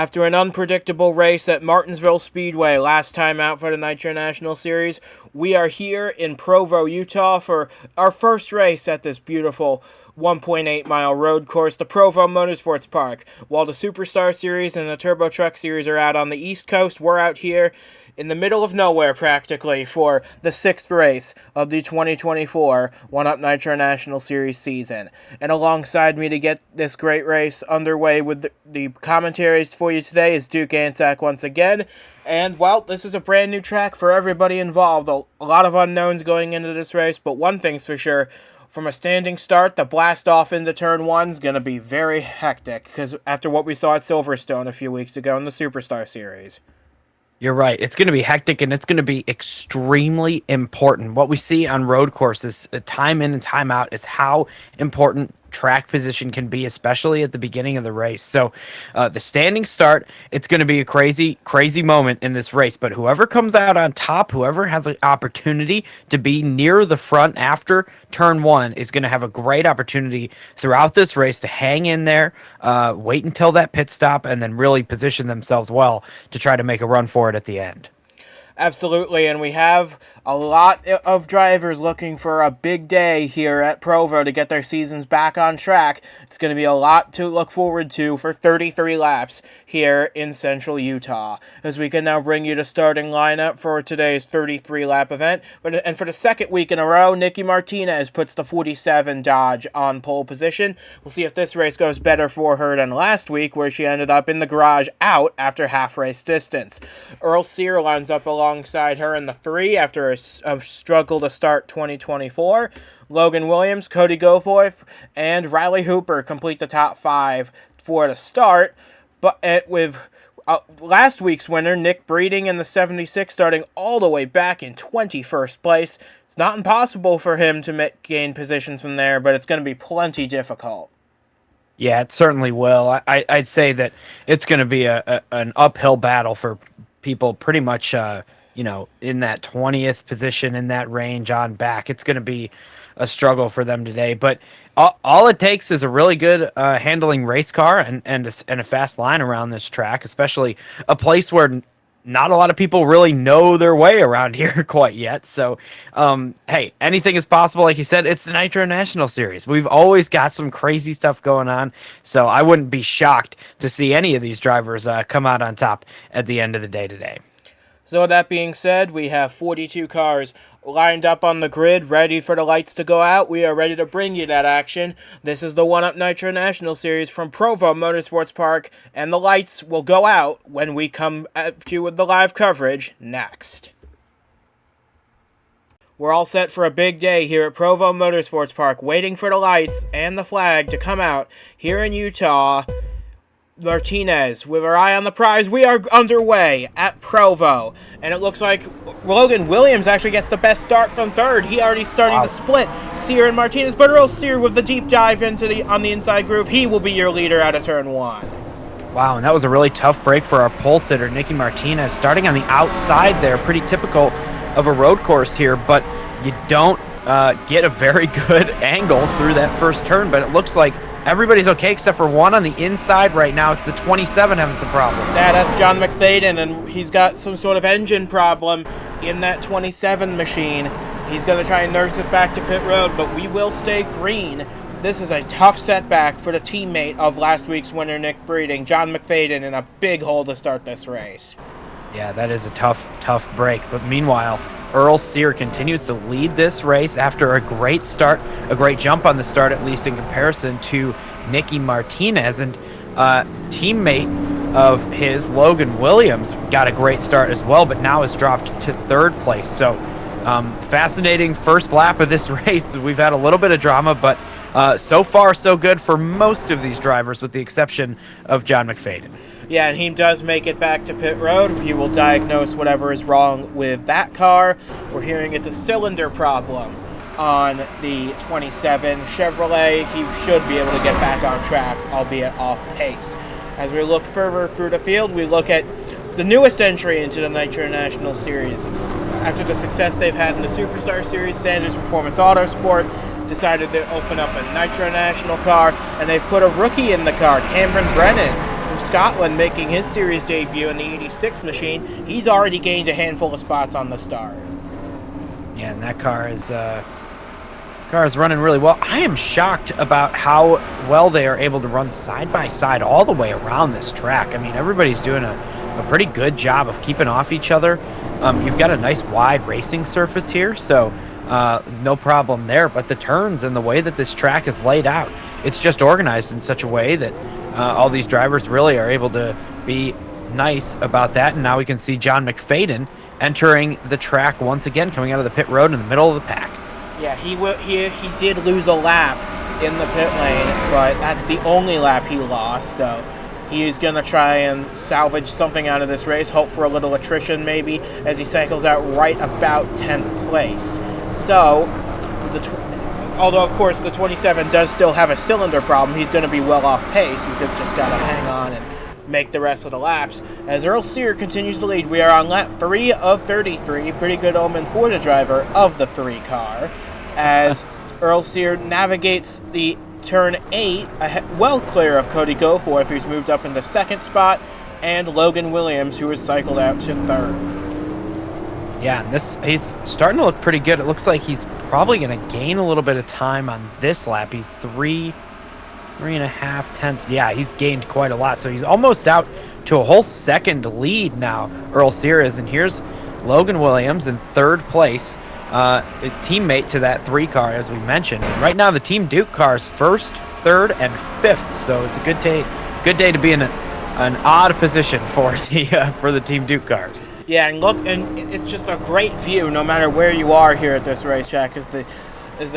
After an unpredictable race at Martinsville Speedway last time out for the Nitro National Series, we are here in Provo, Utah for our first race at this beautiful 1.8-mile road course, the Provo Motorsports Park. While the Superstar Series and the Turbo Truck Series are out on the East Coast, we're out here in the middle of nowhere practically for the sixth race of the 2024 1UP Nitro National Series season. And alongside me to get this great race underway with the commentaries for you today is Duke Ansack once again. And, well, this is a brand new track for everybody involved. A lot of unknowns going into this race, but one thing's for sure. From a standing start, the blast off into turn one is going to be very hectic, because after what we saw at Silverstone a few weeks ago in the Superstar Series. You're right. It's going to be hectic, and it's going to be extremely important. What we see on road courses, time in and time out, is how important track position can be, especially at the beginning of the race. So the standing start, it's going to be a crazy moment in this race, but whoever comes out on top, whoever has an opportunity to be near the front after turn one is going to have a great opportunity throughout this race to hang in there, wait until that pit stop, and then really position themselves well to try to make a run for it at the end. Absolutely, and we have a lot of drivers looking for a big day here at Provo to get their seasons back on track. It's going to be a lot to look forward to for 33 laps here in central Utah, as we can now bring you the starting lineup for today's 33-lap event. And for the second week in a row, Nicky Martinez puts the 47 Dodge on pole position. We'll see if this race goes better for her than last week, where she ended up in the garage out after half-race distance. Earl Sear lines up alongside her in the 3 after a struggle to start 2024. Logan Williams, Cody Goforth, and Riley Hooper complete the top 5 for the start. But with last week's winner, Nick Breeding, in the 76, starting all the way back in 21st place. It's not impossible for him to gain positions from there, but it's going to be plenty difficult. Yeah, it certainly will. I'd say that it's going to be an uphill battle for people pretty much in that 20th position, in that range on back. It's going to be a struggle for them today. But all it takes is a really good handling race car and a fast line around this track, especially a place where not a lot of people really know their way around here quite yet. So, hey, anything is possible. Like you said, it's the Nitro National Series. We've always got some crazy stuff going on. So I wouldn't be shocked to see any of these drivers come out on top at the end of the day today. So that being said, we have 42 cars lined up on the grid, ready for the lights to go out. We are ready to bring you that action. This is the 1UP Nitro National Series from Provo Motorsports Park, and the lights will go out when we come at you with the live coverage next. We're all set for a big day here at Provo Motorsports Park, waiting for the lights and the flag to come out here in Utah. Martinez, with our eye on the prize, we are underway at Provo, and it looks like Logan Williams actually gets the best start from third. He already starting to split Sear and Martinez, but Earl Sear with the deep dive on the inside groove, he will be your leader out of turn one. Wow, and that was a really tough break for our pole sitter, Nicky Martinez, starting on the outside there. Pretty typical of a road course here, but you don't get a very good angle through that first turn, but it looks like everybody's okay except for one on the inside right now. It's the 27 having some problems. Yeah, that's John McFadden, and he's got some sort of engine problem in that 27 machine. He's going to try and nurse it back to pit road, but we will stay green. This is a tough setback for the teammate of last week's winner, Nick Breeding, John McFadden, in a big hole to start this race. Yeah, that is a tough break. But meanwhile, Earl Sear continues to lead this race after a great start, a great jump on the start, at least in comparison to Nicky Martinez. And teammate of his, Logan Williams, got a great start as well, but now has dropped to third place. So fascinating first lap of this race. We've had a little bit of drama, but so far so good for most of these drivers, with the exception of John McFadden. Yeah, and he does make it back to pit road. He will diagnose whatever is wrong with that car. We're hearing it's a cylinder problem on the 27 Chevrolet. He should be able to get back on track, albeit off pace. As we look further through the field, we look at the newest entry into the Nitro National Series. After the success they've had in the Superstar Series, Sanders Performance Autosport decided to open up a Nitro National car, and they've put a rookie in the car, Cameron Brennan, from Scotland making his series debut in the 86 machine. He's already gained a handful of spots on the start. Yeah, and that car is running really well. I am shocked about how well they are able to run side by side all the way around this track. I mean, everybody's doing a pretty good job of keeping off each other. You've got a nice wide racing surface here, so no problem there. But the turns and the way that this track is laid out, it's just organized in such a way that all these drivers really are able to be nice about that. And now we can see John McFadden entering the track once again, coming out of the pit road in the middle of the pack. Yeah, he did lose a lap in the pit lane, but that's the only lap he lost, so he's going to try and salvage something out of this race, hope for a little attrition maybe, as he cycles out right about 10th place. So, although of course the 27 does still have a cylinder problem, he's going to be well off pace. He's just got to hang on and make the rest of the laps. As Earl Sear continues to lead, we are on lap 3 of 33. Pretty good omen for the driver of the 3 car, as Earl Sear navigates the turn 8 well clear of Cody Goforth, who's moved up in the 2nd spot, and Logan Williams, who has cycled out to 3rd. Yeah, and he's starting to look pretty good. It looks like he's probably going to gain a little bit of time on this lap. He's 3.5 tenths. Yeah, he's gained quite a lot. So he's almost out to a whole second lead now, Earl Sear is. And here's Logan Williams in 3rd place, a teammate to that 3 car, as we mentioned. And right now, the Team Duke cars 1st, 3rd, and 5th. So it's a good day to be in an odd position for the Team Duke cars. Yeah, and look, and it's just a great view no matter where you are here at this racetrack, as the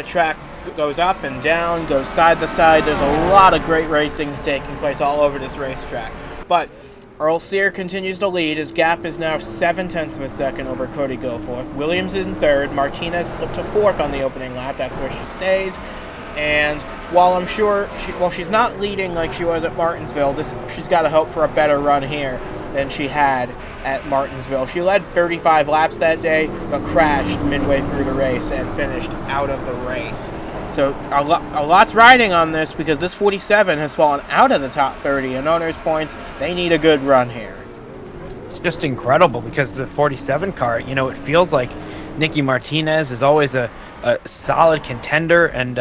track goes up and down, goes side to side. There's a lot of great racing taking place all over this racetrack. But Earl Sear continues to lead. His gap is now 0.7 of a second over Cody Goforth. Williams is in 3rd. Martinez slipped to 4th on the opening lap. That's where she stays. And while I'm sure she's not leading like she was at Martinsville, she's got to hope for a better run here than she had at Martinsville. She led 35 laps that day, but crashed midway through the race and finished out of the race. So a lot's riding on this, because this 47 has fallen out of the top 30 in owners' points. They need a good run here. It's just incredible, because the 47 car, it feels like Nicky Martinez is always a solid contender, and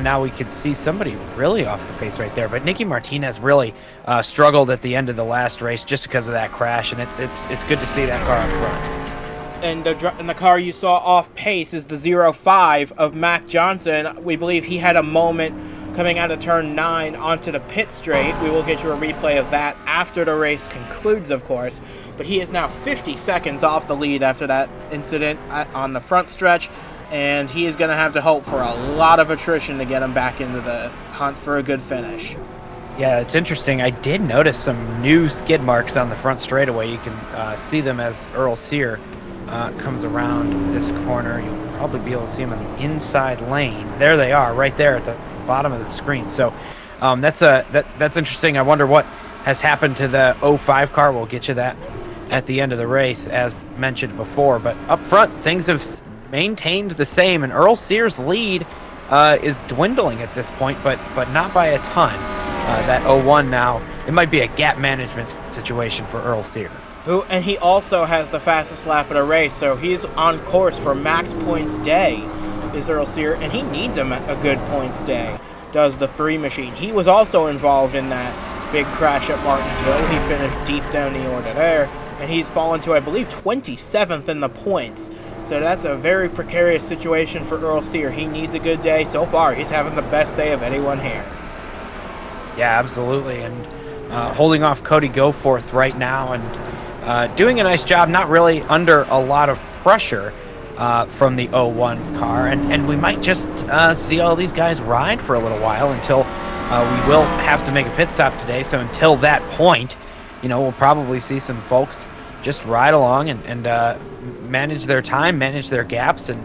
now we could see somebody really off the pace right there. But Nicky Martinez really struggled at the end of the last race just because of that crash, and it's good to see that car up front. And the car you saw off pace is the 05 of Mac Johnson. We believe he had a moment coming out of turn 9 onto the pit straight. We will get you a replay of that after the race concludes, of course. But he is now 50 seconds off the lead after that incident on the front stretch. And he is going to have to hope for a lot of attrition to get him back into the hunt for a good finish. Yeah, it's interesting. I did notice some new skid marks on the front straightaway. You can see them as Earl Sear comes around this corner. You'll probably be able to see them in the inside lane. There they are, right there at the bottom of the screen. So that's interesting. I wonder what has happened to the 05 car. We'll get you that at the end of the race, as mentioned before. But up front, things have maintained the same, and Earl Sear's lead is dwindling at this point, but not by a ton. That 01 now, it might be a gap management situation for Earl Sear. And he also has the fastest lap of the race, so he's on course for max points day, is Earl Sear, and he needs a good points day, does the 3 machine. He was also involved in that big crash at Martinsville. He finished deep down the order there, and he's fallen to, I believe, 27th in the points. So that's a very precarious situation for Earl Sear. He needs a good day. So far, he's having the best day of anyone here. Yeah, absolutely. And holding off Cody Goforth right now, and doing a nice job, not really under a lot of pressure from the 01 car. And we might just see all these guys ride for a little while until we will have to make a pit stop today. So until that point, we'll probably see some folks just ride along and manage their time, manage their gaps, and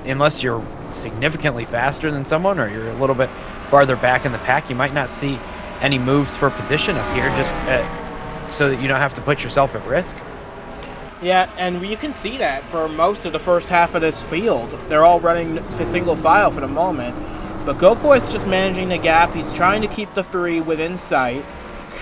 unless you're significantly faster than someone or you're a little bit farther back in the pack, you might not see any moves for position up here, just so that you don't have to put yourself at risk. Yeah, and you can see that for most of the first half of this field. They're all running single file for the moment. But Goforth's just managing the gap. He's trying to keep the 3 within sight.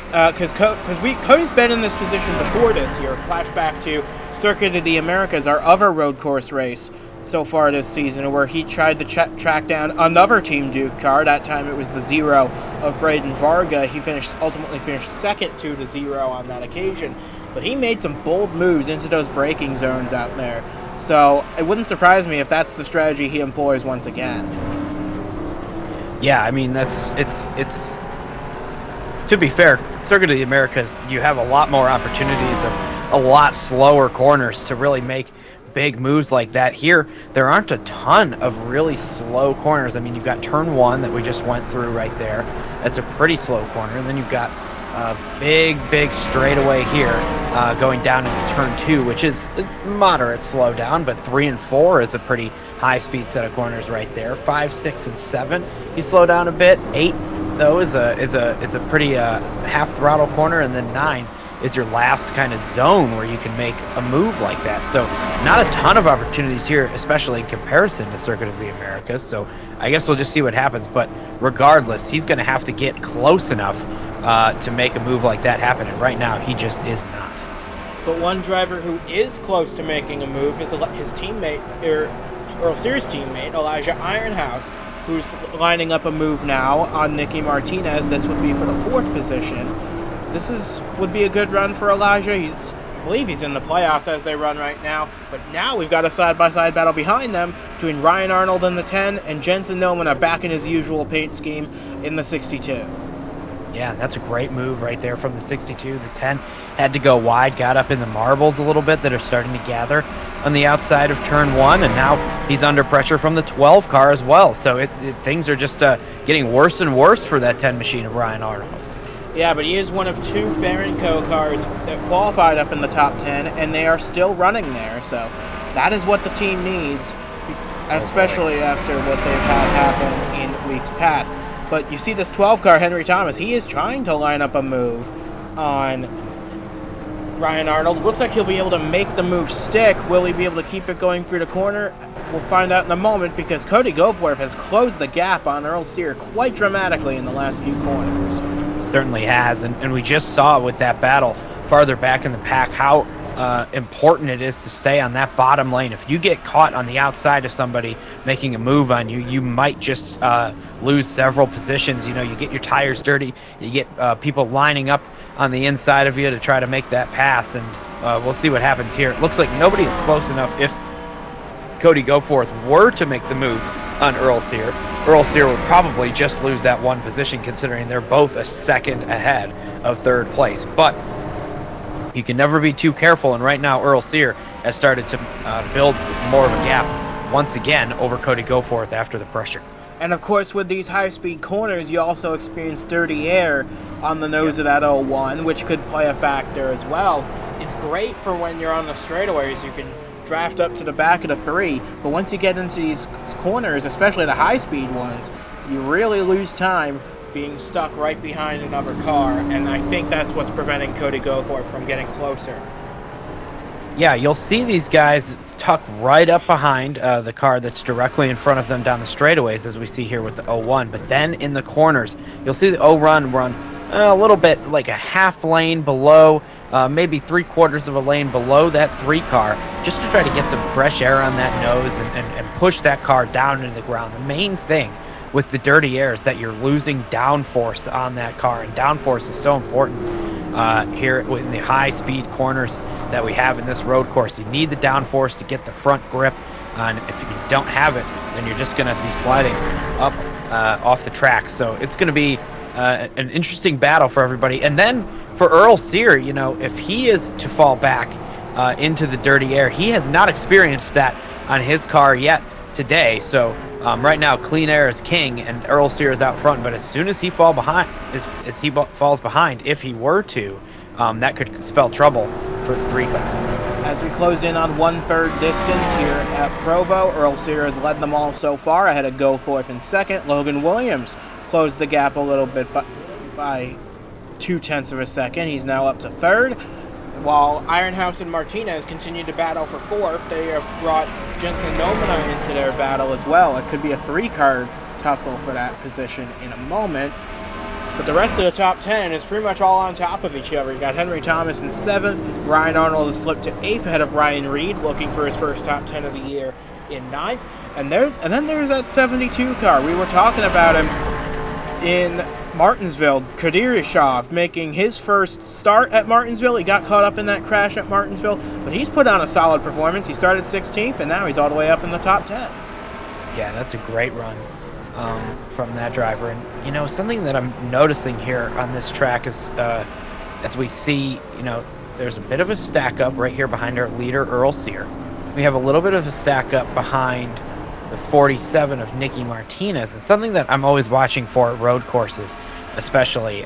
because Cody's been in this position before this year. Flashback to Circuit of the Americas, our other road course race so far this season, where he tried to track down another Team Duke car. That time it was the Zero of Braden Varga. He ultimately finished second 2-0 on that occasion, but he made some bold moves into those braking zones out there. So it wouldn't surprise me if that's the strategy he employs once again. Yeah, I mean, it's to be fair, Circuit of the Americas, you have a lot more opportunities of a lot slower corners to really make big moves like that. Here, there aren't a ton of really slow corners. I mean, you've got turn 1 that we just went through right there. That's a pretty slow corner. And then you've got a big straightaway here going down into turn 2, which is a moderate slowdown, but 3 and 4 is a pretty high-speed set of corners right there. 5, 6, and 7, you slow down a bit. 8, though, is a pretty half throttle corner, and then 9 is your last kind of zone where you can make a move like that. So not a ton of opportunities here, especially in comparison to Circuit of the Americas. So I guess we'll just see what happens. But regardless, he's going to have to get close enough to make a move like that happen. And right now, he just is not. But one driver who is close to making a move is his teammate, Earl Sears' teammate, Elijah Ironhouse, who's lining up a move now on Nicky Martinez. This would be for the 4th position. This would be a good run for Elijah. I believe he's in the playoffs as they run right now. But now we've got a side-by-side battle behind them between Ryan Arnold in the 10 and Jensen Nomina back in his usual paint scheme in the 62. Yeah, that's a great move right there from the 62. The 10 had to go wide, got up in the marbles a little bit that are starting to gather on the outside of turn 1, and now he's under pressure from the 12 car as well. So things are just getting worse and worse for that 10 machine of Ryan Arnold. Yeah, but he is one of 2 Fair & Co. cars that qualified up in the top 10, and they are still running there. So that is what the team needs, especially after what they've had happen in weeks past. But you see this 12 car, Henry Thomas, he is trying to line up a move on Ryan Arnold. Looks like he'll be able to make the move stick. Will he be able to keep it going through the corner? We'll find out in a moment, because Cody Goforth has closed the gap on Earl Sear quite dramatically in the last few corners. Certainly has, and we just saw with that battle farther back in the pack how important it is to stay on that bottom lane. If you get caught on the outside of somebody making a move on you, you might just lose several positions. You know, you get your tires dirty, you get people lining up on the inside of you to try to make that pass, and we'll see what happens here. It looks like nobody's close enough. If Cody Goforth were to make the move on Earl Sear would probably just lose that one position, considering they're both a second ahead of 3rd place. But you can never be too careful, and right now Earl Sear has started to build more of a gap once again over Cody Goforth after the pressure. And of course, with these high-speed corners, you also experience dirty air on the nose of that 01, which could play a factor as well. It's great for when you're on the straightaways. You can draft up to the back of the 3, but once you get into these corners, especially the high-speed ones, you really lose time being stuck right behind another car, and I think that's what's preventing Cody Goforth from getting closer. Yeah, you'll see these guys tuck right up behind the car that's directly in front of them down the straightaways, as we see here with the 01, but then in the corners, you'll see the 01 run a little bit like a half lane below, maybe 3/4 of a lane below that 3 car, just to try to get some fresh air on that nose and push that car down into the ground. The main thing with the dirty air is that you're losing downforce on that car, and downforce is so important here in the high-speed corners that we have in this road course. You need the downforce to get the front grip, and if you don't have it, then you're just going to be sliding up off the track. So it's going to be an interesting battle for everybody. And then for Earl Sear, you know, if he is to fall back into the dirty air, he has not experienced that on his car yet today. So right now, clean air is king, and Earl Sear is out front. But as soon as he falls behind, if he were to, that could spell trouble for the 3 car. As we close in on 1/3 distance here at Provo, Earl Sear has led them all so far, ahead of Goforth in 2nd. Logan Williams closed the gap a little bit by 0.2 of a second. He's now up to 3rd. While Ironhouse and Martinez continue to battle for 4th, they have brought Jensen Nomina into their battle as well. It could be a 3-car tussle for that position in a moment. But the rest of the top 10 is pretty much all on top of each other. You got Henry Thomas in 7th. Ryan Arnold has slipped to 8th ahead of Ryan Reed, looking for his first top 10 of the year in 9th. And then there's that 72 car. We were talking about him in Martinsville. Kadyrashov making his first start at Martinsville. He got caught up in that crash at Martinsville, but he's put on a solid performance. He started 16th, and now he's all the way up in the top 10. Yeah, that's a great run from that driver. And, something that I'm noticing here on this track is as we see, there's a bit of a stack up right here behind our leader, Earl Sear. We have a little bit of a stack up behind the 47 of Nicky Martinez. And something that I'm always watching for at road courses, especially,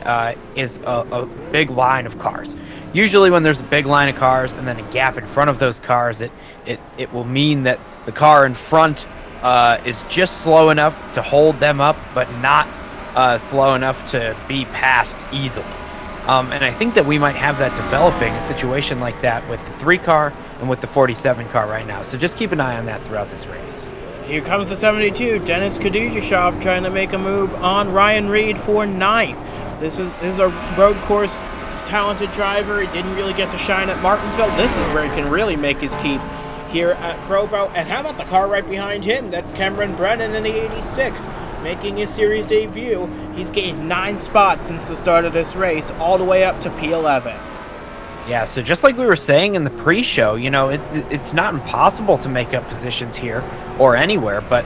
is a big line of cars. Usually when there's a big line of cars and then a gap in front of those cars, it will mean that the car in front is just slow enough to hold them up, but not slow enough to be passed easily. And I think that we might have that developing, a situation like that with the 3 car and with the 47 car right now. So just keep an eye on that throughout this race. Here comes the 72, Denis Kadyrashov trying to make a move on Ryan Reed for 9th. This is a road course talented driver. He didn't really get to shine at Martinsville. This is where he can really make his keep here at Provo. And how about the car right behind him? That's Cameron Brennan in the 86, making his series debut. He's gained 9 spots since the start of this race, all the way up to P11. Yeah, so just like we were saying in the pre-show, it's not impossible to make up positions here or anywhere, but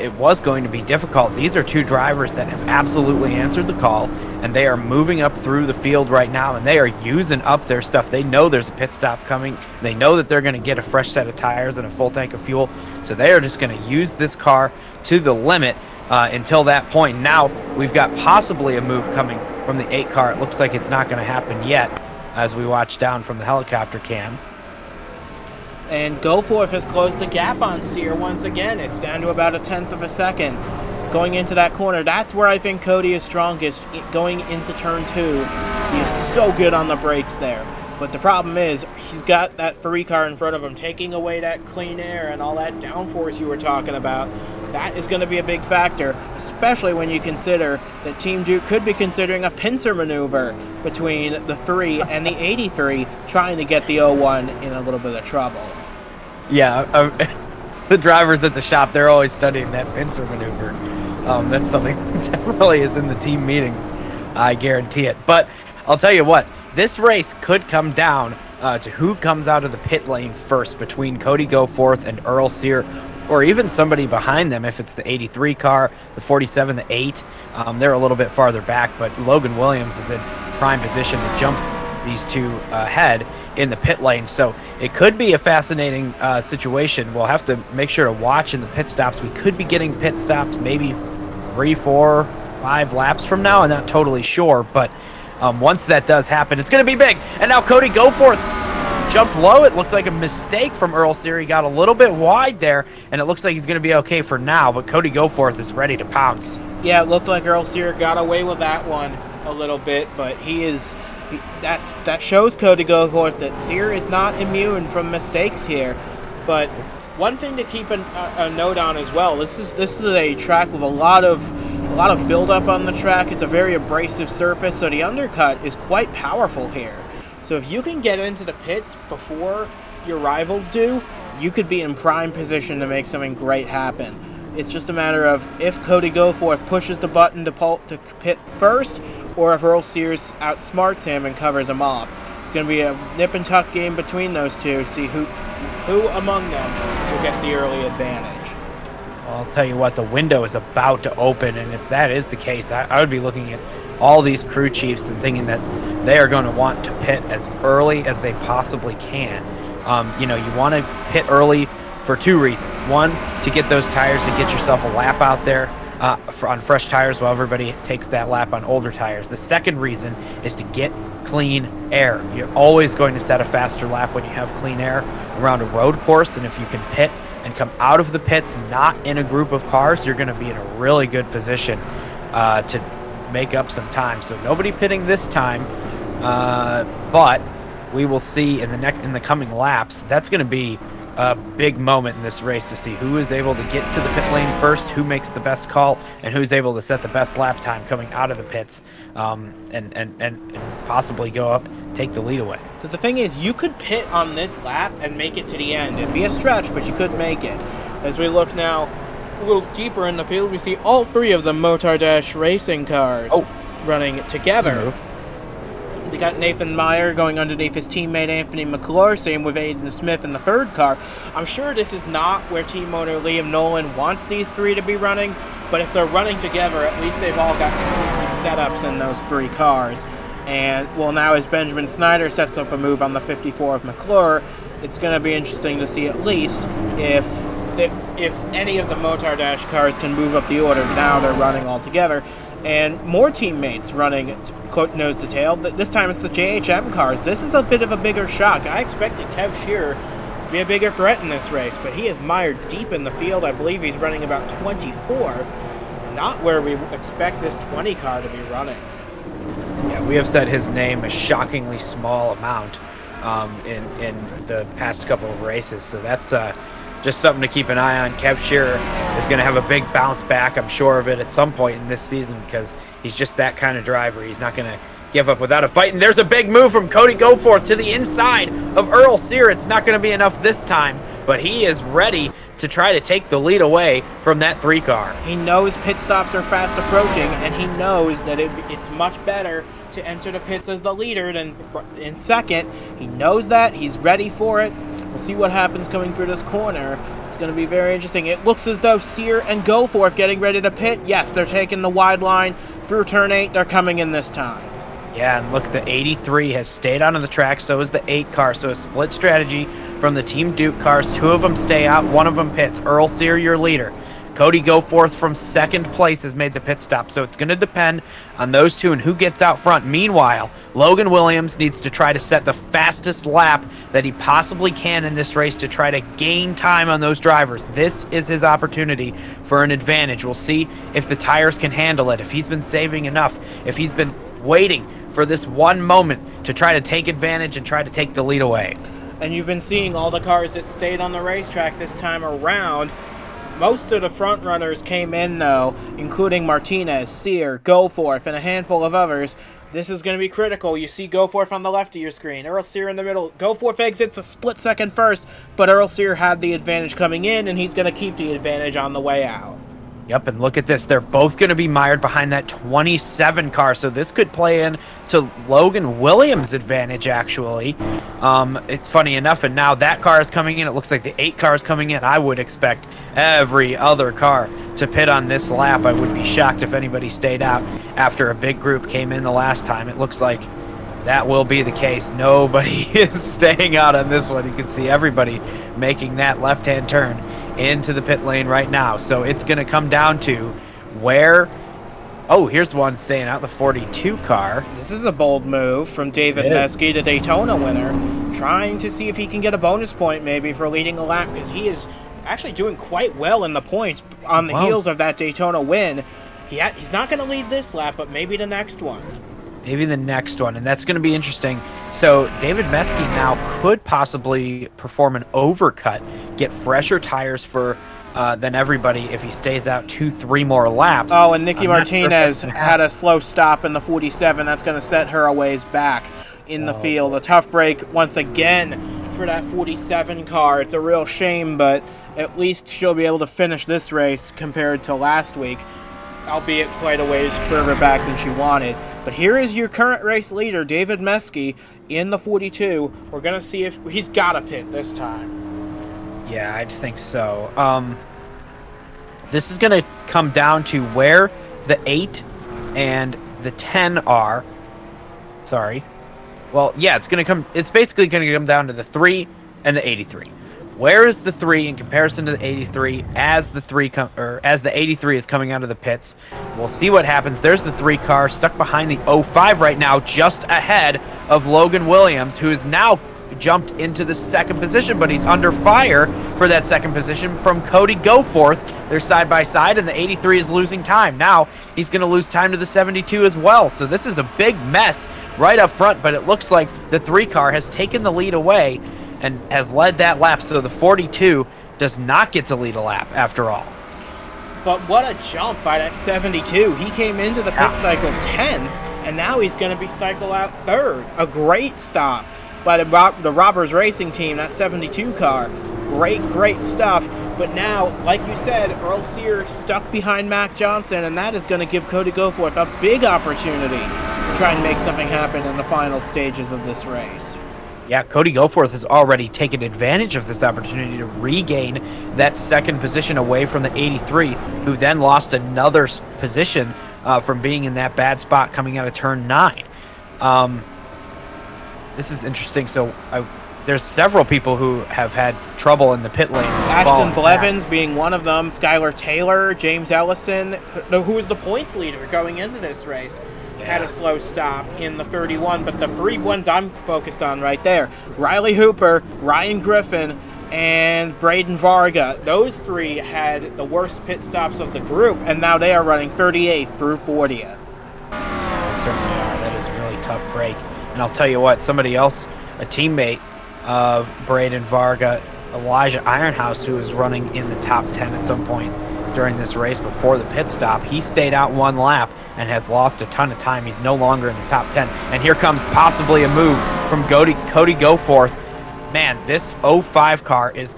it was going to be difficult. These are 2 drivers that have absolutely answered the call, and they are moving up through the field right now, and they are using up their stuff. They know there's a pit stop coming. They know that they're going to get a fresh set of tires and a full tank of fuel, so they are just going to use this car to the limit until that point. Now, we've got possibly a move coming from the 8 car. It looks like it's not going to happen yet, as we watch down from the helicopter cam. And Goforth has closed the gap on Sear once again. It's down to about 1/10 of a second. Going into that corner, that's where I think Cody is strongest, going into turn 2. He is so good on the brakes there. But the problem is, he's got that 3 car in front of him, taking away that clean air and all that downforce you were talking about. That is going to be a big factor, especially when you consider that Team Duke could be considering a pincer maneuver between the 3 and the 83, trying to get the 01 in a little bit of trouble. Yeah, the drivers at the shop, they're always studying that pincer maneuver. That's something that definitely is in the team meetings. I guarantee it. But I'll tell you what, this race could come down to who comes out of the pit lane first between Cody Goforth and Earl Sear, or even somebody behind them if it's the 83 car, the 47, the 8. They're a little bit farther back, but Logan Williams is in prime position to jump these 2 ahead in the pit lane. So it could be a fascinating situation. We'll have to make sure to watch in the pit stops. We could be getting pit stops maybe 3, 4, 5 laps from now. I'm not totally sure, but once that does happen, it's going to be big. And now Cody Goforth jumped low. It looked like a mistake from Earl Sear. He got a little bit wide there, and it looks like he's going to be okay for now, but Cody Goforth is ready to pounce. Yeah, it looked like Earl Sear got away with that one a little bit, but that shows Cody Goforth that Sear is not immune from mistakes here. But one thing to keep a note on as well, this is a track with a lot of build-up on the track. It's a very abrasive surface, so the undercut is quite powerful here. So if you can get into the pits before your rivals do, you could be in prime position to make something great happen. It's just a matter of if Cody Goforth pushes the button to pit first, or if Earl Sears outsmarts him and covers him off. It's going to be a nip and tuck game between those 2. See who among them will get the early advantage. Well, I'll tell you what, the window is about to open, and if that is the case, I would be looking at all these crew chiefs and thinking that they are going to want to pit as early as they possibly can. You want to pit early for 2 reasons. One, to get those tires, to get yourself a lap out there on fresh tires while everybody takes that lap on older tires. The second reason is to get clean air. You're always going to set a faster lap when you have clean air around a road course, and if you can pit and come out of the pits not in a group of cars, you're going to be in a really good position to make up some time. So nobody pitting this time, but we will see in the coming laps. That's going to be a big moment in this race to see who is able to get to the pit lane first, who makes the best call, and who's able to set the best lap time coming out of the pits, and possibly go up, take the lead away. Because the thing is, you could pit on this lap and make it to the end. It'd be a stretch, but you could make it. As we look now a little deeper in the field, we see all three of the Motordash racing cars running together. We got Nathan Meyer going underneath his teammate Anthony McClure, same with Aiden Smith in the third car. I'm sure this is not where team owner Liam Nolan wants these three to be running, but if they're running together, at least they've all got consistent setups in those three cars. And, well, now as Benjamin Snyder sets up a move on the 54 of McClure, it's going to be interesting to see at least if any of the Motordash cars can move up the order. Now they're running all together. And more teammates running nose to tail. This time it's the JHM cars. This is a bit of a bigger shock. I expected Kev Shearer to be a bigger threat in this race, but he is mired deep in the field. I believe he's running about 24th. Not where we expect this 20 car to be running. Yeah, we have said his name a shockingly small amount in the past couple of races, so that's just something to keep an eye on. Kev Shearer is going to have a big bounce back, I'm sure of it, at some point in this season, because he's just that kind of driver. He's not going to give up without a fight. And there's a big move from Cody Goforth to the inside of Earl Sear. It's not going to be enough this time, but he is ready to try to take the lead away from that three car. He knows pit stops are fast approaching, and he knows that it's much better to enter the pits as the leader than in second. He knows that. He's ready for it. We'll see what happens coming through this corner. It's going to be very interesting. It looks as though Sear and Goforth getting ready to pit. Yes, they're taking the wide line through turn 8. They're coming in this time. Yeah, and look, the 83 has stayed on the track, so is the 8 car. So a split strategy from the Team Duke cars. 2 of them stay out, 1 of them pits. Earl Sear, your leader. Cody Goforth from second place has made the pit stop, so it's going to depend on those two and who gets out front. Meanwhile, Logan Williams needs to try to set the fastest lap that he possibly can in this race to try to gain time on those drivers. This is his opportunity for an advantage. We'll see if the tires can handle it, if he's been saving enough, if he's been waiting for this one moment to try to take advantage and try to take the lead away. And you've been seeing all the cars that stayed on the racetrack this time around. Most of the front runners came in, though, including Martinez, Sear, Goforth, and a handful of others. This is going to be critical. You see Goforth on the left of your screen, Earl Sear in the middle. Goforth exits a split second first, but Earl Sear had the advantage coming in, and he's going to keep the advantage on the way out. Yep, and look at this. They're both going to be mired behind that 27 car, so this could play in to Logan Williams' advantage, actually. It's funny enough, and now that car is coming in. It looks like the 8 car is coming in. I would expect every other car to pit on this lap. I would be shocked if anybody stayed out after a big group came in the last time. It looks like that will be the case. Nobody is staying out on this one. You can see everybody making that left-hand turn into the pit lane right now. So it's going to come down to where... Oh, here's one staying out, the 42 car. This is a bold move from David Meske, the Daytona winner, trying to see if he can get a bonus point maybe for leading a lap, because he is actually doing quite well in the points on the heels of that Daytona win. He's not going to lead this lap, but maybe the next one. Maybe the next one, and that's going to be interesting. So David Meske now could possibly perform an overcut, get fresher tires for than everybody if he stays out 2-3 more laps. Oh, and Nikki Martinez had a slow stop in the 47. That's going to set her a ways back in the field. A tough break once again for that 47 car. It's a real shame, but at least she'll be able to finish this race compared to last week, albeit quite a ways further back than she wanted. But here is your current race leader, David Meske, in the 42. We're going to see if he's got a pit this time. Yeah, I'd think so. This is going to come down to where the 8 and the 10 are. Sorry. Well, yeah, it's basically going to come down to the 3 and the 83. Where is the 3 in comparison to the 83 as the 83 is coming out of the pits? We'll see what happens. There's the 3 car stuck behind the 05 right now, just ahead of Logan Williams, who is now jumped into the second position, but he's under fire for that second position from Cody Goforth. They're side by side, and the 83 is losing time. Now he's going to lose time to the 72 as well. So this is a big mess right up front, but it looks like the 3 car has taken the lead away. and has led that lap. So the 42 does not get to lead a lap after all. But what a jump by that 72. He came into the pit cycle 10th, and now he's going to be cycle out 3rd. A great stop by the Robbers Racing Team, that 72 car. Great stuff. But now, like you said, Earl Sear stuck behind Mac Johnson, and that is going to give Cody Goforth a big opportunity to try and make something happen in the final stages of this race. Yeah, Cody Goforth has already taken advantage of this opportunity to regain that second position away from the 83, who then lost another position from being in that bad spot coming out of turn 9. This is interesting. So there's several people who have had trouble in the pit lane. Ashton Blevins being one of them, Skylar Taylor, James Ellison, who was the points leader going into this race. Had a slow stop in the 31, but the 3 ones I'm focused on right there, Riley Hooper, Ryan Griffin, and Braden Varga. Those 3 had the worst pit stops of the group, and now they are running 38th through 40th. They certainly are. That is a really tough break. And I'll tell you what, somebody else, a teammate of Braden Varga, Elijah Ironhouse, who was running in the top 10 at some point during this race before the pit stop, he stayed out 1 lap and has lost a ton of time. He's no longer in the top 10. And here comes possibly a move from Cody Goforth. Man, this 05 car is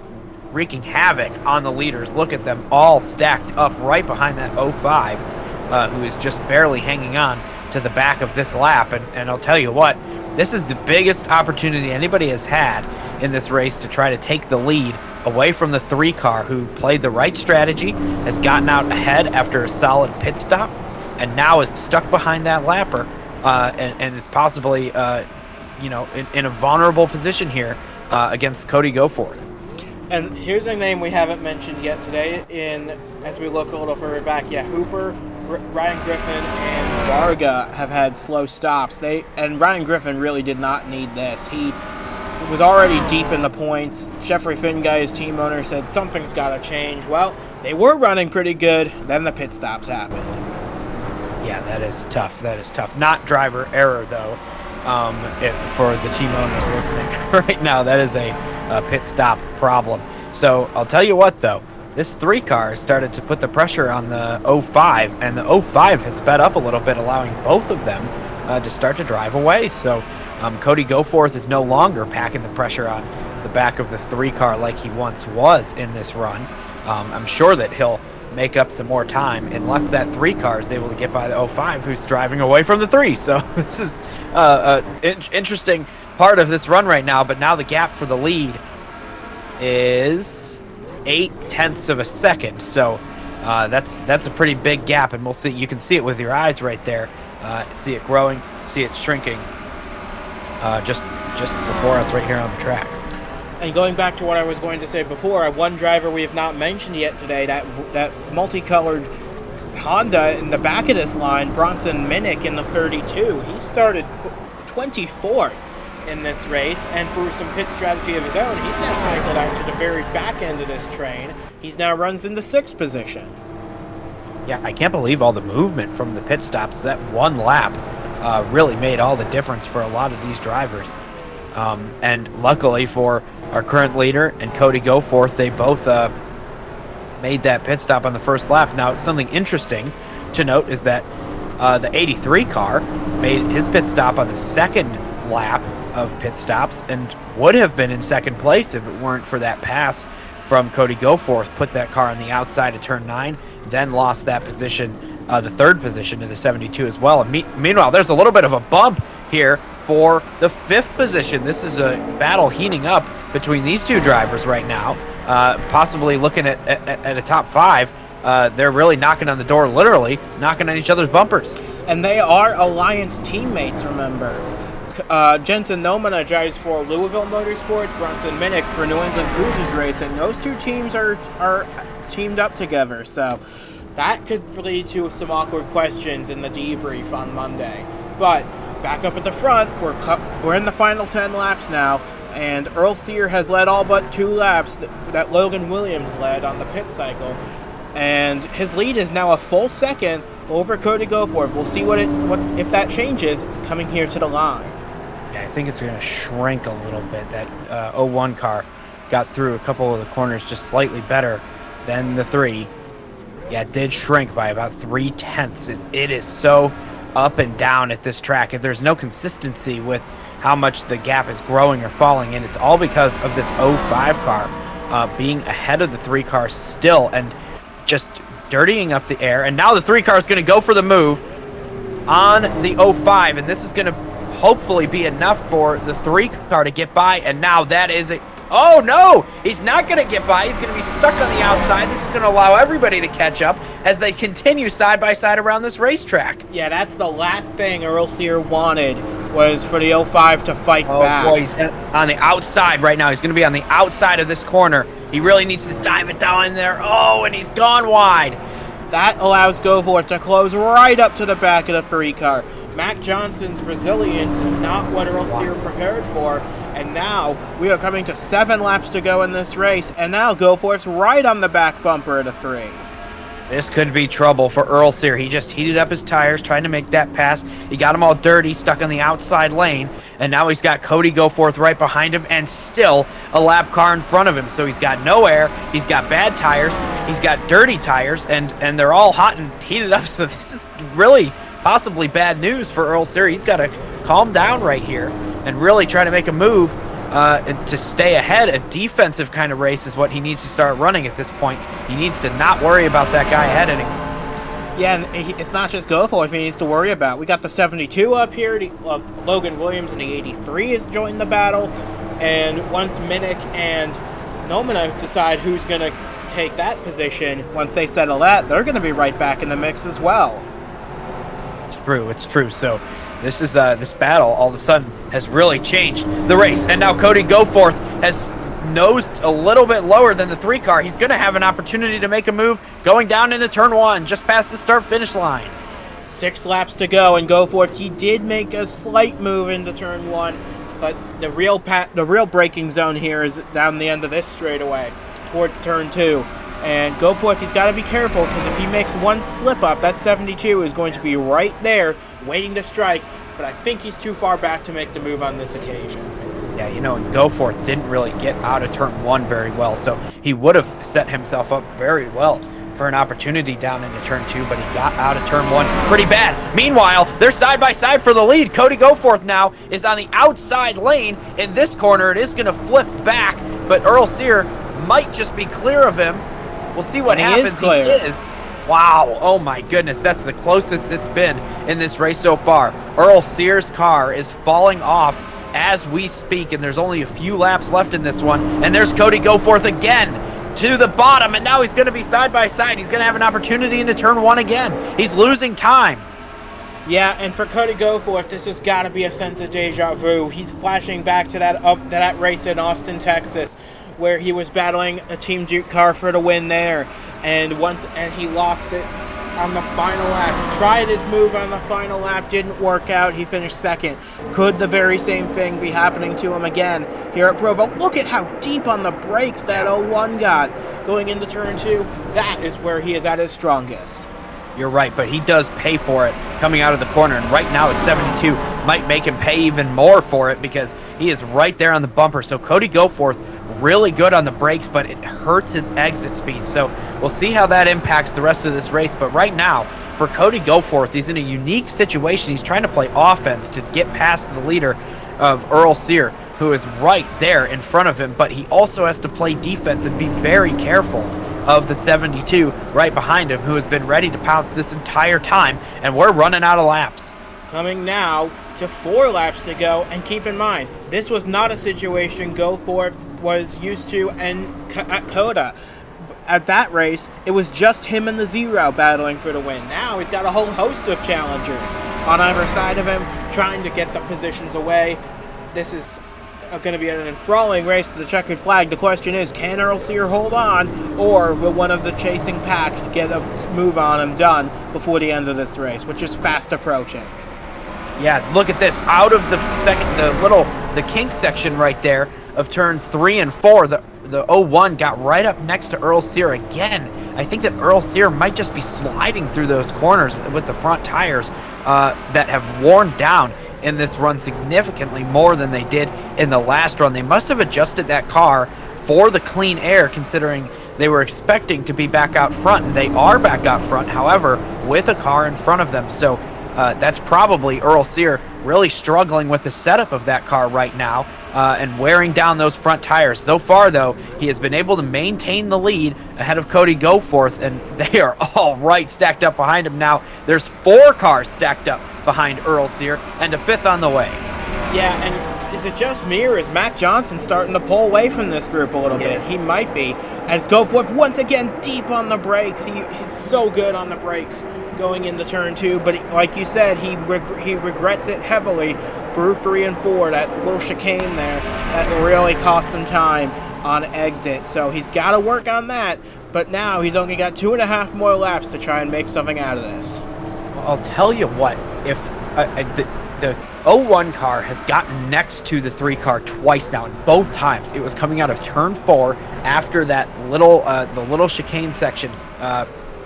wreaking havoc on the leaders. Look at them all stacked up right behind that 05, who is just barely hanging on to the back of this lap. And I'll tell you what, this is the biggest opportunity anybody has had in this race to try to take the lead away from the 3 car, who played the right strategy, has gotten out ahead after a solid pit stop, and now is stuck behind that lapper, and is possibly, in a vulnerable position here against Cody Goforth. And here's a name we haven't mentioned yet today. As we look a little further back, Hooper, Ryan Griffin, and Varga have had slow stops. And Ryan Griffin really did not need this. He was already deep in the points. Jeffrey Finguy, his team owner, said something's got to change. Well, they were running pretty good. Then the pit stops happened. Yeah, that is tough. Not driver error, though, for the team owners listening right now. That is a pit stop problem. So I'll tell you what, though. This 3 car started to put the pressure on the 05, and the 05 has sped up a little bit, allowing both of them to start to drive away. So Cody Goforth is no longer packing the pressure on the back of the 3 car like he once was in this run. I'm sure that he'll make up some more time unless that 3 car is able to get by the 05, who's driving away from the 3. So this is an interesting part of this run right now. But now the gap for the lead is 0.8 of a second. So that's a pretty big gap, and we'll see. You can see it with your eyes right there. See it growing, see it shrinking, just before us right here on the track. And going back to what I was going to say before, one driver we have not mentioned yet today, that multicolored Honda in the back of this line, Bronson Minnick in the 32. He started 24th in this race, and through some pit strategy of his own, he's now cycled out to the very back end of this train. He's now runs in the 6th position. Yeah, I can't believe all the movement from the pit stops. That 1 lap really made all the difference for a lot of these drivers. And luckily for our current leader and Cody Goforth, they both made that pit stop on the first lap. Now, something interesting to note is that the 83 car made his pit stop on the 2nd lap of pit stops and would have been in 2nd place if it weren't for that pass from Cody Goforth. Put that car on the outside of turn 9, then lost that position, the 3rd position to the 72 as well. And meanwhile, there's a little bit of a bump here for the 5th position. This is a battle heating up between these 2 drivers right now, possibly looking at a top 5. They're really knocking on the door, literally knocking on each other's bumpers. And they are Alliance teammates, remember. Jensen Nomana drives for Louisville Motorsports, Bronson Minnick for New England Cruisers Racing. Those 2 teams are teamed up together, so that could lead to some awkward questions in the debrief on Monday. But back up at the front, we're in the final 10 laps now, and Earl Sear has led all but 2 laps that Logan Williams led on the pit cycle, and his lead is now a full second over Cody Goforth. We'll see what if that changes coming here to the line. Yeah, I think it's going to shrink a little bit. That 01 car got through a couple of the corners just slightly better than the 3. Yeah, it did shrink by about 0.3. It is so up and down at this track. If there's no consistency with how much the gap is growing or falling, and it's all because of this 05 car being ahead of the 3 car still and just dirtying up the air. And now the 3 car is going to go for the move on the 05, and this is going to hopefully be enough for the 3 car to get by. And now that is a... Oh, no! He's not going to get by. He's going to be stuck on the outside. This is going to allow everybody to catch up as they continue side by side around this racetrack. Yeah, that's the last thing Earl Sear wanted, was for the 05 to fight back. Oh, boy, he's on the outside right now. He's going to be on the outside of this corner. He really needs to dive it down in there. Oh, and he's gone wide. That allows Goforth to close right up to the back of the 3 car. Mac Johnson's resilience is not what Earl Sear prepared for. And now we are coming to 7 laps to go in this race. And now Goforth's right on the back bumper of the 3. This could be trouble for Earl Sear. He just heated up his tires trying to make that pass. He got them all dirty, stuck on the outside lane. And now he's got Cody Goforth right behind him and still a lap car in front of him. So he's got no air. He's got bad tires. He's got dirty tires. And they're all hot and heated up. So this is really possibly bad news for Earl Sear. He's got to calm down right here and really try to make a move to stay ahead. A defensive kind of race is what he needs to start running at this point. He needs to not worry about that guy ahead anymore. Yeah, and it's not just Goforth he needs to worry about. We got the 72 up here. Logan Williams in the 83 has joined the battle. And once Minnick and Nomina decide who's going to take that position, once they settle that, they're going to be right back in the mix as well. It's true. So this is this battle all of a sudden has really changed the race. And now Cody Goforth has nosed a little bit lower than the 3 car. He's going to have an opportunity to make a move going down into turn 1, just past the start-finish line. 6 laps to go, and Goforth, he did make a slight move into turn 1, but the real braking zone here is down the end of this straightaway towards turn 2. And Goforth, he's got to be careful, because if he makes one slip up, that 72 is going to be right there waiting to strike. But I think he's too far back to make the move on this occasion. Yeah, you know, Goforth didn't really get out of turn 1 very well, so he would have set himself up very well for an opportunity down into turn 2, but he got out of turn 1 pretty bad. Meanwhile, they're side by side for the lead. Cody Goforth now is on the outside lane in this corner. It is going to flip back, but Earl Sear might just be clear of him. We'll see what happens. He is. Wow. Oh my goodness. That's the closest it's been in this race so far. Earl Sear's car is falling off as we speak, and there's only a few laps left in this one. And there's Cody Goforth again to the bottom, and now he's going to be side by side. He's going to have an opportunity into turn 1 again. He's losing time. Yeah, and for Cody Goforth, this has got to be a sense of deja vu. He's flashing back to that race in Austin, Texas, where he was battling a Team Duke car for the win there, and he lost it on the final lap. He tried his move on the final lap, didn't work out. He finished 2nd. Could the very same thing be happening to him again here at Provo? Look at how deep on the brakes that 01 got going into turn 2. That is where he is at his strongest. You're right, but he does pay for it coming out of the corner, and right now his 72 might make him pay even more for it because he is right there on the bumper. So Cody Goforth really good on the brakes, but it hurts his exit speed. So we'll see how that impacts the rest of this race. But right now, for Cody Goforth, he's in a unique situation. He's trying to play offense to get past the leader of Earl Sear, who is right there in front of him, but he also has to play defense and be very careful of the 72 right behind him, who has been ready to pounce this entire time, and we're running out of laps. Coming now to 4 laps to go, and keep in mind, this was not a situation Goforth was used to at Coda. At that race, it was just him and the 0 battling for the win. Now he's got a whole host of challengers on either side of him, trying to get the positions away. This is going to be an enthralling race to the checkered flag. The question is, can Earl Sear hold on, or will one of the chasing packs get a move on him done before the end of this race, which is fast approaching? Yeah, look at this. Out of the kink section right there of turns 3 and 4, the 01 got right up next to Earl Sear again. I think that Earl Sear might just be sliding through those corners with the front tires that have worn down. in this run significantly more than they did in the last run. They must have adjusted that car for the clean air, considering they were expecting to be back out front, and they are back out front, however, with a car in front of them. So that's probably Earl Sear really struggling with the setup of that car right now and wearing down those front tires. So far, though, he has been able to maintain the lead ahead of Cody Goforth, and they are all right stacked up behind him now. There's 4 cars stacked up behind Earl Sear, and a 5th on the way. Yeah, and is it just me, or is Mac Johnson starting to pull away from this group a little bit? He might be, as Goforth once again deep on the brakes. He's so good on the brakes going into turn 2, but like you said, he regrets it heavily through 3 and 4. That little chicane there, that really cost him time on exit. So he's got to work on that, but now he's only got 2.5 more laps to try and make something out of this. I'll tell you what, if the 01 car has gotten next to the 3 car twice now, and both times it was coming out of turn 4 after that little the little chicane section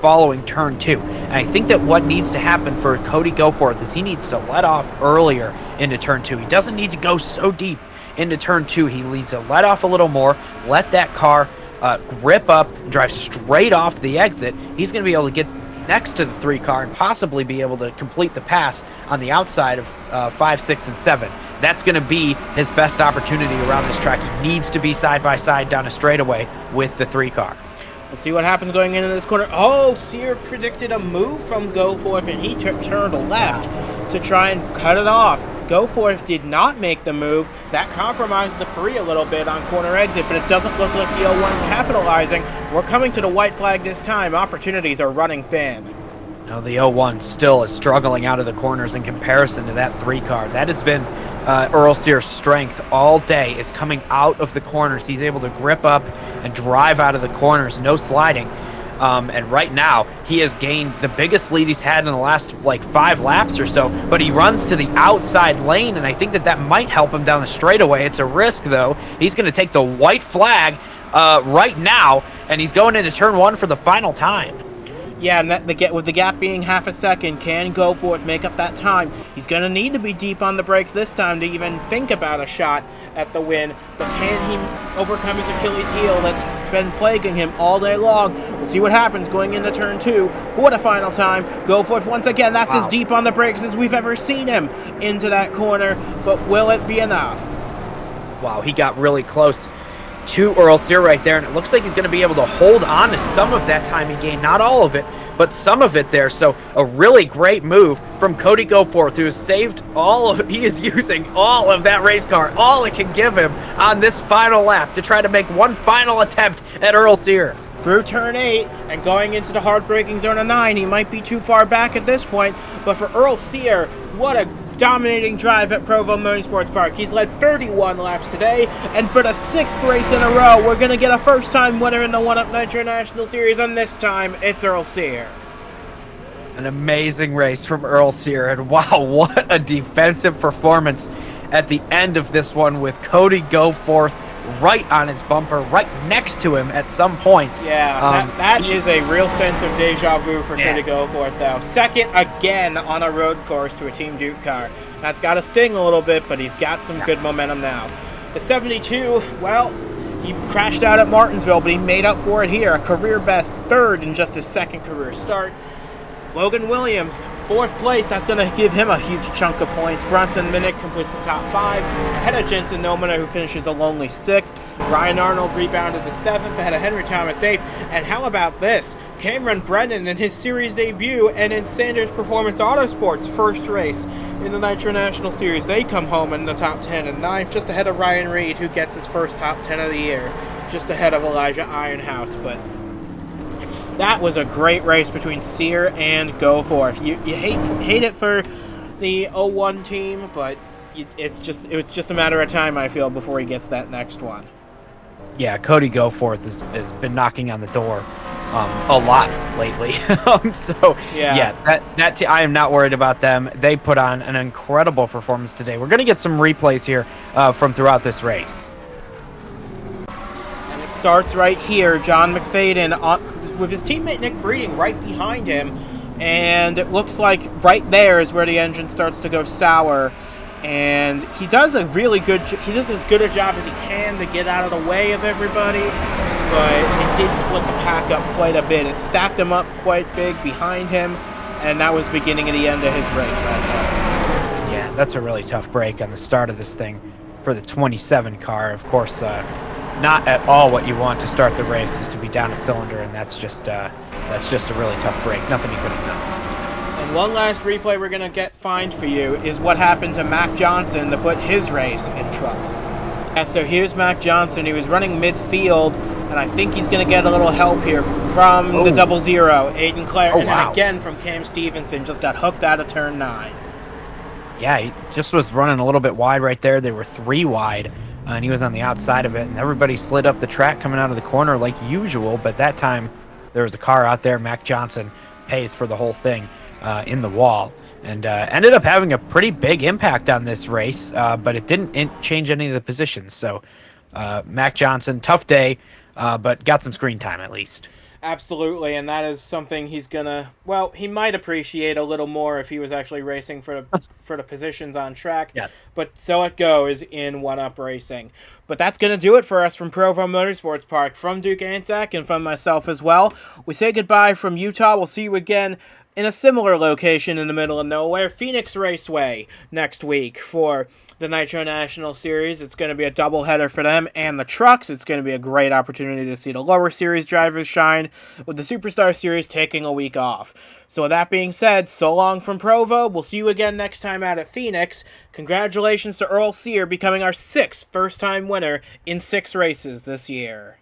following turn 2. And I think that what needs to happen for Cody Goforth is he needs to let off earlier into turn 2. He doesn't need to go so deep into turn 2. He needs to let off a little more, let that car grip up, drive straight off the exit. He's going to be able to get next to the 3 car and possibly be able to complete the pass on the outside of 5, 6, and 7. That's going to be his best opportunity around this track. He needs to be side by side down a straightaway with the 3 car. We'll see what happens going into this corner. Oh, Sear predicted a move from Goforth, and he turned left to try and cut it off. Goforth did not make the move. That compromised the 3 a little bit on corner exit, but it doesn't look like the 01's capitalizing. We're coming to the white flag this time. Opportunities are running thin. No, the 01 still is struggling out of the corners in comparison to that 3 car. That has been Earl Sear's strength all day, is coming out of the corners. He's able to grip up and drive out of the corners, no sliding. And right now, he has gained the biggest lead he's had in the last, 5 laps or so, but he runs to the outside lane, and I think that might help him down the straightaway. It's a risk, though. He's going to take the white flag right now, and he's going into turn 1 for the final time. Yeah, and with the gap being half a second, can Goforth make up that time? He's going to need to be deep on the brakes this time to even think about a shot at the win. But can he overcome his Achilles heel that's been plaguing him all day long? We'll see what happens going into turn 2 for the final time. Goforth once again, that's as deep on the brakes as we've ever seen him into that corner. But will it be enough? Wow, he got really close to Earl Sear right there, and it looks like he's going to be able to hold on to some of that time he gained. Not all of it, but some of it there. So a really great move from Cody Goforth, who has saved he is using all of that race car, all it can give him on this final lap to try to make one final attempt at Earl Sear. Through turn 8 and going into the hard braking zone of 9, he might be too far back at this point, but for Earl Sear, what a dominating drive at Provo Motorsports Park. He's led 31 laps today, and for the 6th race in a row, we're going to get a first-time winner in the 1UP Nitro National Series, and this time, it's Earl Sear. An amazing race from Earl Sear, and wow, what a defensive performance at the end of this one with Cody Goforth right on his bumper, right next to him at some points. Yeah, that is a real sense of deja vu for Cody Goforth, though. Second again on a road course to a Team Duke car. That's got to sting a little bit, but he's got some good momentum now. The 72, well, he crashed out at Martinsville, but he made up for it here. A career best 3rd in just his 2nd career start. Logan Williams, 4th place. That's going to give him a huge chunk of points. Bronson Minnick completes the top 5, ahead of Jensen Nomina, who finishes a lonely 6th. Ryan Arnold rebounded the 7th, ahead of Henry Thomas 8th. And how about this? Cameron Brennan in his series debut and in Sanders Performance Autosports' first race in the Nitro National Series. They come home in the top 10 and 9th, just ahead of Ryan Reed, who gets his first top 10 of the year, just ahead of Elijah Ironhouse. But that was a great race between Sear and Goforth. You hate it for the 01 team, but it was just a matter of time, I feel, before he gets that next one. Yeah, Cody Goforth has been knocking on the door a lot lately. I am not worried about them. They put on an incredible performance today. We're going to get some replays here from throughout this race. And it starts right here. John McFadden with his teammate Nick Breeding right behind him, and it looks like right there is where the engine starts to go sour and he does a really good. He does as good a job as he can to get out of the way of everybody, but it did split the pack up quite a bit. It stacked him up quite big behind him, and that was the beginning of the end of his race right there. Yeah, that's a really tough break on the start of this thing for the 27 car. Of course, not at all what you want to start the race is to be down a cylinder, and that's just a really tough break. Nothing he could have done. And one last replay we're going to find for you is what happened to Mac Johnson to put his race in trouble. Yeah, so here's Mac Johnson. He was running midfield, and I think he's going to get a little help here from the 00, Aiden Clare, and then again from Cam Stevenson, just got hooked out of turn 9. Yeah, he just was running a little bit wide right there. They were 3 wide, and he was on the outside of it, and everybody slid up the track coming out of the corner like usual, but that time there was a car out there. Mac Johnson pays for the whole thing in the wall, and ended up having a pretty big impact on this race, but it didn't change any of the positions. So Mac Johnson, tough day, but got some screen time at least. Absolutely, and that is something he's gonna. Well, he might appreciate a little more if he was actually racing for the positions on track. Yes. But so it goes in one-up racing. But that's gonna do it for us from Provo Motorsports Park, from Duke Anzac, and from myself as well. We say goodbye from Utah. We'll see you again in a similar location in the middle of nowhere, Phoenix Raceway, next week for the Nitro National Series. It's going to be a doubleheader for them and the trucks. It's going to be a great opportunity to see the lower series drivers shine, with the Superstar Series taking a week off. So with that being said, so long from Provo. We'll see you again next time out at Phoenix. Congratulations to Earl Sear becoming our 6th first-time winner in 6 races this year.